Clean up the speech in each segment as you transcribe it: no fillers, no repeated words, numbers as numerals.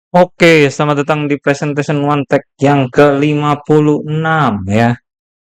Oke, selamat datang di Presentation One Tech yang ke-56 ya.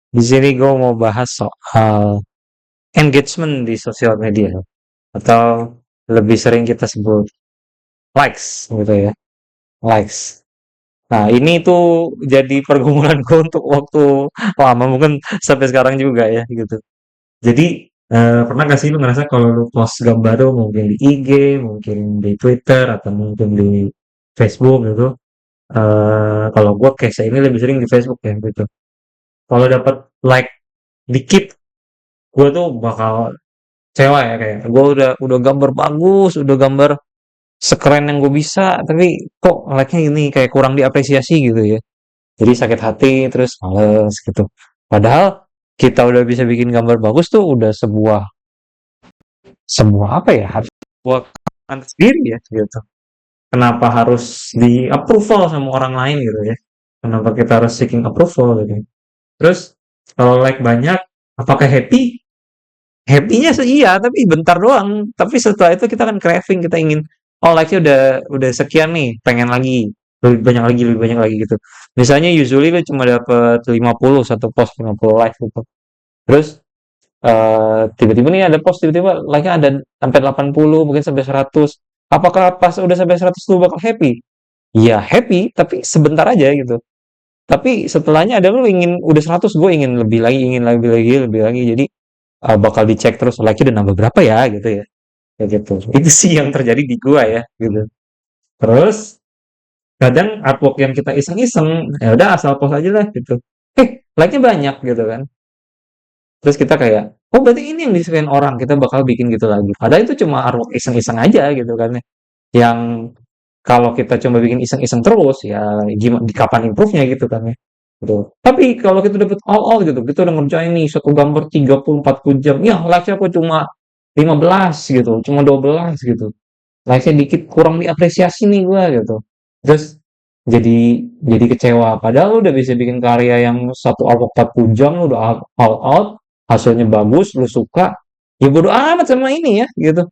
Di sini gue mau bahas soal engagement di sosial media atau lebih sering kita sebut likes gitu ya, likes. Nah, ini tuh jadi pergumulan gue untuk waktu lama mungkin sampai sekarang juga ya gitu. Jadi pernah gak sih lu ngerasa kalau lu post gambar lu mungkin di IG, mungkin di Twitter atau mungkin di Facebook gitu, kalau gue case ini lebih sering di Facebook ya gitu. Kalau dapat like dikit, gue tuh bakal kecewa ya, kayak gue udah gambar bagus, udah gambar sekeren yang gue bisa, tapi kok like-nya ini kayak kurang diapresiasi gitu ya. Jadi sakit hati, terus males gitu. Padahal kita udah bisa bikin gambar bagus tuh udah sebuah apa ya? Harus sebuah kebanggaan sendiri ya gitu. Kenapa harus di approval sama orang lain gitu ya? Kenapa kita harus seeking approval gitu? Terus kalau like banyak, apakah happy? Happy-nya sih iya, tapi bentar doang. Tapi setelah itu kita kan craving, kita ingin, oh like-nya udah sekian nih, pengen lagi, lebih banyak lagi gitu. Misalnya usually lu cuma dapet 50 satu post, 50 like gitu. Terus tiba-tiba nih ada post, tiba-tiba like-nya ada sampai 80, mungkin sampai 100. Apakah pas udah sampai 100 lu bakal happy? Iya happy, tapi sebentar aja gitu. Tapi setelahnya ada lu ingin udah 100, gue ingin lebih lagi, ingin lebih lagi, lebih lagi. Jadi bakal dicek terus like-nya udah nambah berapa ya gitu ya. Kayak gitu. Itu sih yang terjadi di gua ya gitu. Terus kadang artwork yang kita iseng-iseng, ya udah asal post aja lah gitu. Like-nya banyak gitu kan. Terus kita kayak, oh berarti ini yang disukain orang, kita bakal bikin gitu lagi. Padahal itu cuma artwork iseng-iseng aja gitu kan ya. Yang kalau kita coba bikin iseng-iseng terus, ya gimana, di kapan improve-nya gitu kan ya. Gitu. Tapi kalau kita dapat all gitu, kita udah ngerjain nih satu gambar 30-40 jam, ya like-nya aku cuma 15 gitu, cuma 12 gitu. Like-nya dikit, kurang diapresiasi nih gua gitu. Terus jadi kecewa. Padahal lu udah bisa bikin karya yang satu album 40 jam, lu udah all out, hasilnya bagus, lu suka. Ya bodo amat sama ini ya gitu.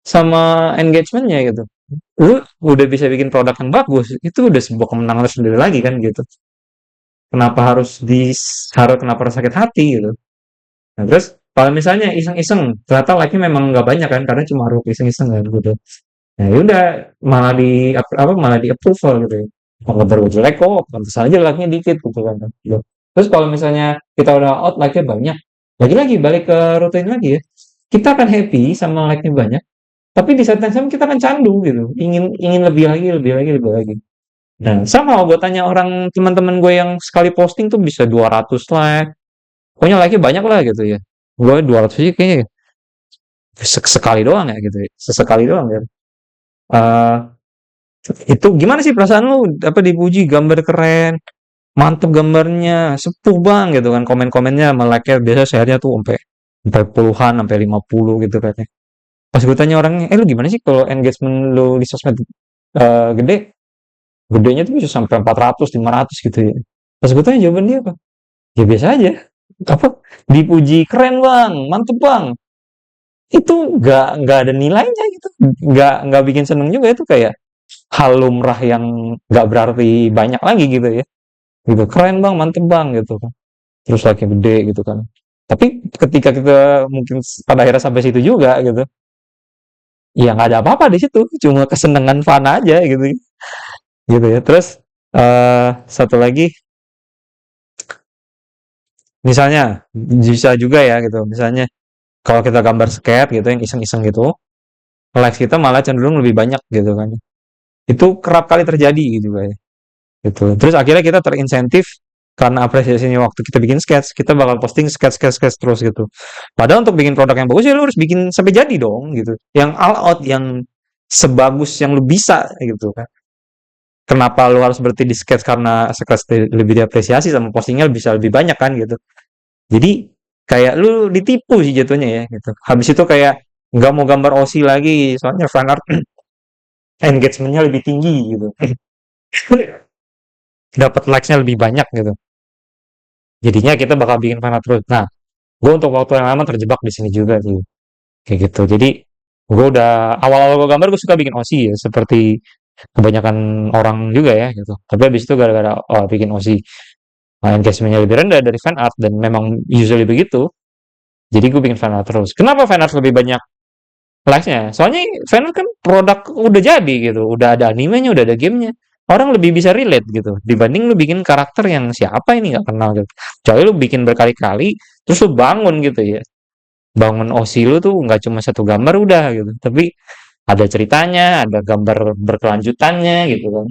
Sama engagementnya gitu. Lu udah bisa bikin produk yang bagus, itu udah sebuah kemenangan tersendiri lagi kan gitu. Kenapa harus sakit hati gitu. Nah, terus kalau misalnya iseng-iseng, ternyata like-nya memang nggak banyak kan, karena cuma harus iseng-iseng kan gitu. Nah, ya udah malah di approval gitu ya. Oh, gambar gue jelek kok, pantas aja like-nya dikit gitu kan. Gitu. Terus kalau misalnya kita udah out like-nya banyak, lagi-lagi balik ke rutin lagi ya. Kita akan happy sama like-nya banyak, tapi di saat yang sama kita akan candu gitu. Ingin ingin lebih lagi, lebih lagi, lebih lagi. Nah, sama gue tanya orang teman-teman gue yang sekali posting tuh bisa 200 like. Pokoknya like-nya banyak lah gitu ya. Gue 200 sih kayaknya sekali doang ya gitu ya. Sesekali doang ya. Eh, itu gimana sih perasaan lu apa dipuji gambar keren, mantep gambarnya, sepuh bang gitu kan komen-komennya sama like-nya biasa share-nya tuh sampai puluhan, sampai 50 gitu katanya. Pas gue tanya orangnya, lu gimana sih kalau engagement lu di sosmed gede? Gedenya tuh bisa sampai 400, 500 gitu ya. Pas gue tanya jawaban dia apa? Ya biasa aja. Apa? Dipuji keren bang, mantep bang. Itu nggak ada nilainya gitu. Nggak bikin seneng juga itu kayak hal lumrah yang nggak berarti banyak lagi gitu ya gitu keren bang mantep bang gitu kan terus like gede gitu kan tapi ketika kita mungkin pada akhirnya sampai situ juga gitu ya nggak ada apa-apa di situ cuma kesenangan fun aja gitu gitu ya terus satu lagi misalnya bisa juga ya gitu misalnya kalau kita gambar skate gitu yang iseng-iseng gitu likes kita malah cenderung lebih banyak gitu kan itu kerap kali terjadi gitu ya gitu. Terus akhirnya kita terinsentif karena apresiasinya waktu kita bikin sketch, kita bakal posting sketch terus gitu. Padahal untuk bikin produk yang bagus ya lu harus bikin sampai jadi dong gitu. Yang all out yang sebagus yang lu bisa gitu kan. Kenapa lu harus berhenti di sketch karena sketch lebih diapresiasi sama postingnya bisa lebih banyak kan gitu. Jadi kayak lu ditipu sih jatuhnya ya gitu. Habis itu kayak nggak mau gambar OC lagi soalnya fan art engagementnya lebih tinggi gitu. Dapat likes-nya lebih banyak gitu. Jadinya kita bakal bikin fanart terus. Nah, gue untuk waktu yang lama terjebak di sini juga sih. Kayak gitu. Jadi, gue udah awal-awal gue gambar gue suka bikin OC ya. Seperti kebanyakan orang juga ya gitu. Tapi habis itu gara-gara bikin OC engagementnya lebih rendah dari fan art dan memang usually begitu. Jadi gue bikin fan art terus. Kenapa fan art lebih banyak likes-nya? Soalnya fan art kan produk udah jadi gitu, udah ada animenya, udah ada gamenya. Orang lebih bisa relate gitu dibanding lu bikin karakter yang siapa ini nggak kenal gitu. Kecuali lu bikin berkali-kali terus lu bangun gitu ya. Bangun OC lu tuh nggak cuma satu gambar udah gitu, tapi ada ceritanya, ada gambar berkelanjutannya gitu kan.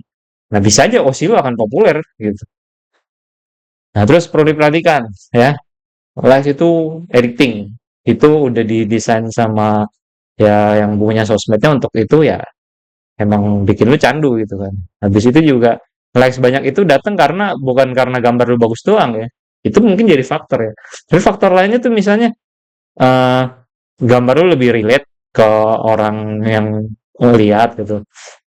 Nah, bisa aja OC lu akan populer gitu. Nah, terus perlu diperhatikan ya, Live itu editing. Itu udah didesain sama ya yang punya sosmednya untuk itu ya emang bikin lu candu gitu kan. Habis itu juga likes banyak itu datang karena bukan karena gambar lu bagus doang ya. Itu mungkin jadi faktor ya. Tapi faktor lainnya tuh misalnya eh gambar lu lebih relate ke orang yang ngeliat gitu.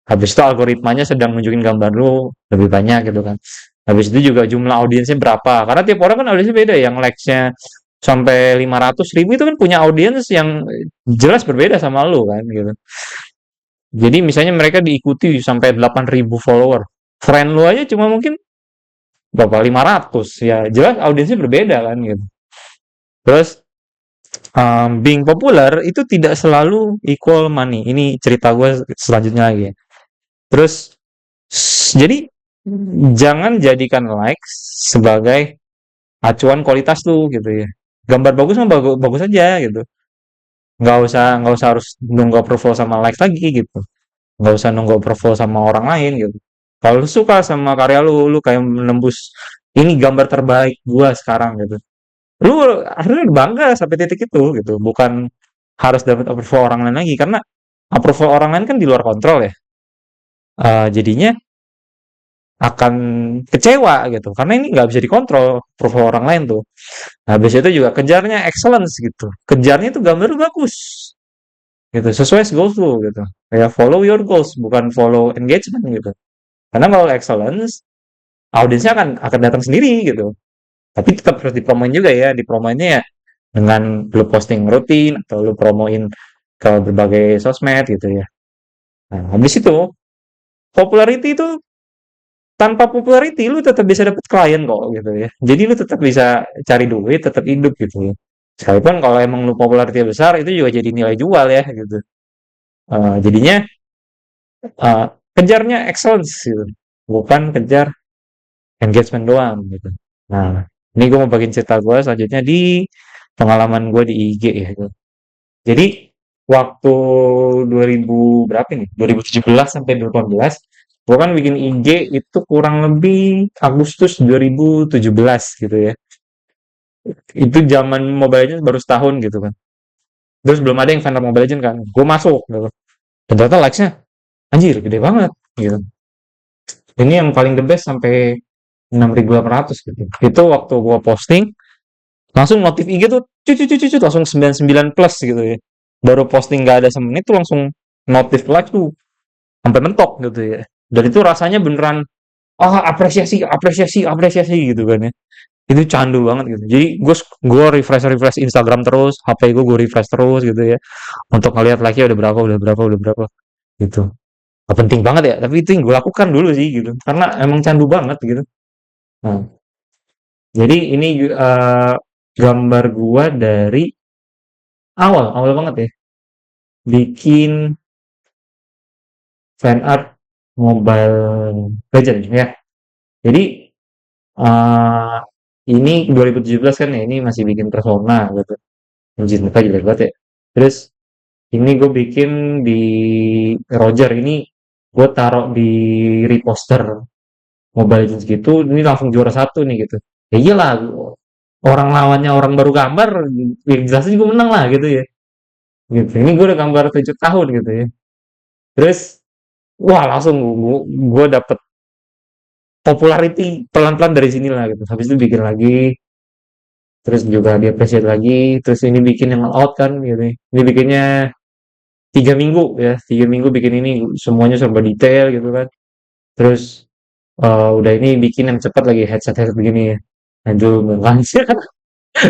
Habis itu algoritmanya sedang nunjukin gambar lu lebih banyak gitu kan. Habis itu juga jumlah audiensnya berapa. Karena tiap orang kan audiensnya beda. Yang likes-nya sampai 500 ribu itu kan punya audiens yang jelas berbeda sama lu kan gitu. Jadi misalnya mereka diikuti sampai 8.000 follower. Friend lu aja cuma mungkin berapa 500 ya jelas audiensnya berbeda kan gitu. Terus being popular itu tidak selalu equal money. Ini cerita gue selanjutnya lagi ya. Terus jadi jangan jadikan likes sebagai acuan kualitas tuh gitu ya. Gambar bagus mah bagus, bagus aja gitu. Nggak usah harus nunggu approval sama likes lagi gitu. Nggak usah nunggu approval sama orang lain gitu. Kalau lu suka sama karya lu kayak menembus ini gambar terbaik gua sekarang gitu. Lu harusnya bangga sampai titik itu gitu. Bukan harus dapat approval orang lain lagi karena approval orang lain kan di luar kontrol ya. Jadinya akan kecewa gitu karena ini nggak bisa dikontrol approval orang lain tuh. Nah, habis itu juga kejarnya excellence gitu. Kejarnya itu gambar bagus gitu, sesuai goals lu gitu. Kayak follow your goals bukan follow engagement gitu. Karena kalau excellence audiensnya akan datang sendiri gitu. Tapi tetap harus dipromoin juga ya, dipromoinnya ya dengan lu posting rutin atau lu promoin ke berbagai sosmed gitu ya. Nah, habis itu popularity itu tanpa popularity lu tetap bisa dapet klien kok gitu ya. Jadi lu tetap bisa cari duit, tetap hidup gitu ya. Sekalipun kalau emang lu popularity besar itu juga jadi nilai jual ya gitu. Jadinya eh, kejarnya excellence gitu. Bukan kejar engagement doang gitu. Nah, ini gue mau bagiin cerita gue selanjutnya di pengalaman gue di IG ya. Gitu. Jadi waktu 2000 berapa nih? 2017 sampai 2018, gue kan bikin IG itu kurang lebih Agustus 2017 gitu ya. Itu zaman Mobile Legends baru setahun gitu kan. Terus belum ada yang fandom Mobile Legends kan. Gue masuk gitu. Dan ternyata likes-nya anjir gede banget gitu. Ini yang paling the best sampai 6.800 gitu. Itu waktu gue posting langsung notif IG tuh cucu cucu cucu langsung 99 plus gitu ya. Baru posting gak ada semenit tuh langsung notif like tuh sampai mentok gitu ya. Dan itu rasanya beneran apresiasi apresiasi apresiasi gitu kan ya. Itu candu banget gitu. Jadi gue refresh refresh Instagram terus, HP gue refresh terus gitu ya. Untuk ngeliat like-nya udah berapa udah berapa udah berapa gitu. Gak penting banget ya, tapi itu yang gue lakukan dulu sih gitu. Karena emang candu banget gitu. Nah, jadi ini gambar gua dari awal, awal banget ya. Bikin fan art Mobile Legend ya. Jadi eh ini 2017 kan ya, ini masih bikin Persona gitu. Anjir, muka jelek banget ya. Terus ini gue bikin di Roger ini gue taruh di reposter Mobile Legends gitu, ini langsung juara satu nih gitu. Ya iyalah, orang lawannya orang baru gambar, ya jelas gue menang lah gitu ya. Gitu. Ini gue udah gambar 7 tahun gitu ya. Terus, wah langsung gue dapet popularity pelan-pelan dari sini lah gitu. Habis itu bikin lagi, terus juga dia appreciate lagi, terus ini bikin yang all out kan gitu. Ini bikinnya 3 minggu ya, 3 minggu bikin ini semuanya serba detail gitu kan. Terus udah ini bikin yang cepat lagi headset begini ya. Aduh, mengansir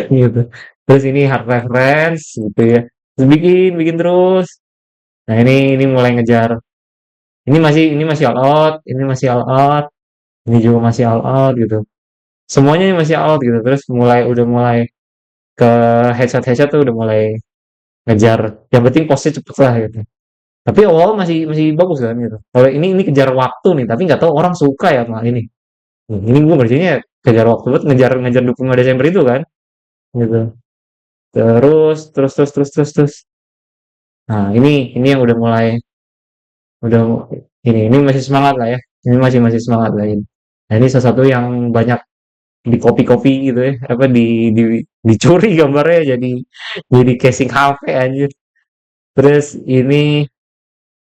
gitu. Terus ini hard reference gitu ya. Terus bikin, bikin terus. Nah ini mulai ngejar Ini masih all out, ini masih all out, ini juga masih all out gitu. Semuanya ini masih all out gitu. Terus udah mulai ke headshot headshot tuh udah mulai ngejar. Yang penting postnya cepet lah gitu. Tapi awal masih masih bagus kan gitu. Kalau ini kejar waktu nih, tapi nggak tahu orang suka ya sama ini. Ini gue ngerjainnya kejar waktu banget, ngejar ngejar 25 Desember itu kan, gitu. Terus. Nah, ini yang udah ini masih semangat lah ya. Ini masih masih semangat lah ini. Nah, ini salah satu yang banyak di copy-copy gitu ya, apa di dicuri gambarnya jadi casing HP anjir. Terus ini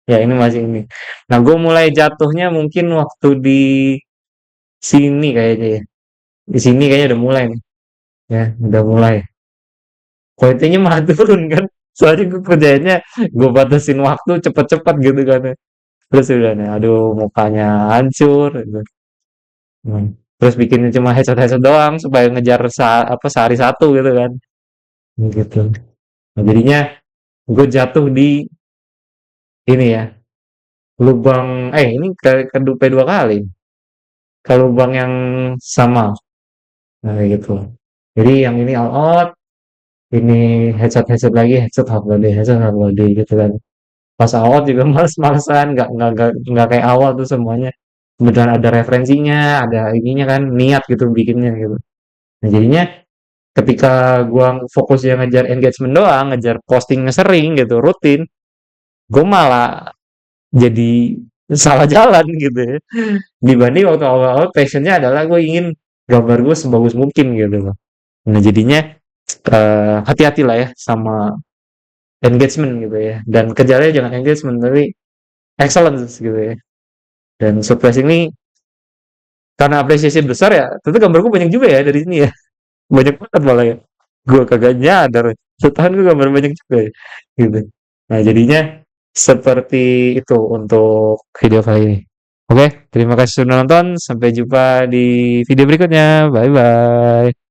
masih ini. Nah, gue mulai jatuhnya mungkin waktu di sini kayaknya ya. Di sini kayaknya udah mulai nih. Ya, udah mulai. Kualitasnya malah turun kan. Soalnya gue kerjainnya gue batasin waktu cepet-cepet gitu kan. Ya. Terus udah nih, aduh mukanya hancur gitu. Terus bikinnya cuma headset-headset doang supaya ngejar sehari satu gitu kan. Gitu. Nah, jadinya gue jatuh di ini ya, lubang ini kedupe dua kali. Ke lubang yang sama. Nah, kayak gitu. Jadi yang ini all out, ini headset-headset lagi, headset half body gitu kan. Pas awal juga males-malesan, nggak kayak awal tuh semuanya. Kemudian ada referensinya, ada ininya kan, niat gitu bikinnya gitu. Nah, jadinya ketika gua fokusnya ngejar engagement doang, ngejar posting sering gitu, rutin, gua malah jadi salah jalan gitu ya. Dibanding waktu awal-awal passionnya adalah gue ingin gambar gue sebagus mungkin gitu loh. Nah, jadinya hati-hati lah ya sama engagement gitu ya. Dan kejarnya jangan engagement, tapi excellence gitu ya. Dan surprise ini karena apresiasi besar ya, tentu gambarku banyak juga ya dari sini ya. Banyak banget malah ya. Gue kagak nyadar. Setahun gue gambar banyak juga ya. Gitu. Nah, jadinya seperti itu untuk video kali ini. Oke, terima kasih sudah nonton. Sampai jumpa di video berikutnya. Bye bye.